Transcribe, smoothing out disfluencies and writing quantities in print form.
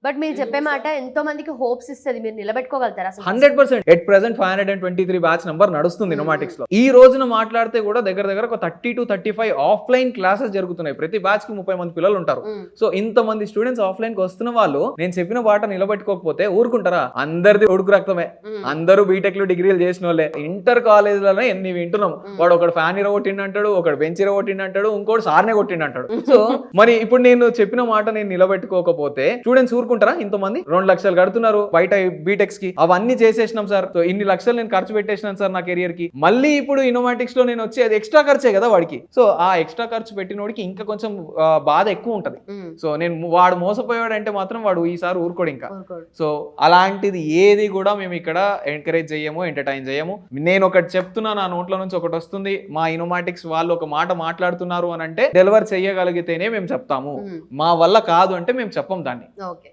But మీరు చెప్పే మాట ఎంతో మందికి హోప్స్ ఇస్తుంది, మీరు నిలబెట్టుకోగలుగుతారా అసలు? 100%. ఎట్ ప్రెసెంట్ 523 బ్యాచ్ నంబర్ నడుస్తుంది ఇనోమాటిక్స్ లో. ఈ రోజున మాట్లాడితే కూడా దగ్గర దగ్గర ఒక 30 to 35 ఆఫ్లైన్ క్లాసెస్ జరుగుతున్నాయి. ప్రతి బ్యాచ్ కి 30 మంది పిల్లలు ఉంటారు. సో ఇంత మంది స్టూడెంట్స్ ఆఫ్లైన్ కి వస్తున్న వాళ్ళు నేను చెప్పిన బాట నిలబెట్టుకోకపోతే ఊరుకుంటారా? అందరిది ఉడుకు రక్తమే, అందరూ బీటెక్ లో డిగ్రీలు చేసిన వాళ్ళే. ఇంటర్ కాలేజీలోనే ఎన్ని వింటున్నాం, వాడు ఒకడు ఫ్యాన్ ఇరగొట్టిండి అంటాడు, ఒకడు బెంచ్ ఇరగొట్టిండి అంటాడు, ఇంకోటి సార్నే కొట్టిండి అంటాడు. సో మరి ఇప్పుడు నేను చెప్పిన మాట నేను నిలబెట్టుకోకపోతే స్టూడెంట్స్ ఊరుకుంటారా? ఇంతమంది 2 లక్షలు కడుతున్నారు బయట బీటెక్స్ కి, అవన్నీ చేసేసినాం సార్, సో ఇన్ని లక్షలు నేను ఖర్చు పెట్టేసినాను సార్ నా కెరియర్ కి, మళ్ళీ ఇప్పుడు ఇనోమాటిక్స్ లో నేను వచ్చి అది ఎక్స్ట్రా ఖర్చే కదా వాడికి. సో ఆ ఎక్స్ట్రా ఖర్చు పెట్టినోడికి ఇంకా కొంచెం బాధ ఎక్కువ ఉంటది. సో నేను వాడు మోసపోయాడు అంటే మాత్రం వాడు ఈసారి ఊరుకోడు ఇంకా. సో అలాంటిది ఏది కూడా మేము ఇక్కడ ఎంకరేజ్ చేయము, ఎంటర్టైన్ చేయము. నేను ఒకటి చెప్తున్నా, నా నోట్ల నుంచి ఒకటి వస్తుంది, మా ఇనోమాటిక్స్ వాళ్ళు ఒక మాట మాట్లాడుతున్నారు అని అంటే డెలివర్ చేయగలిగితేనే మేము చెప్తాము, మా వల్ల కాదు అంటే మేము చెప్పం దాన్ని. ఓకే.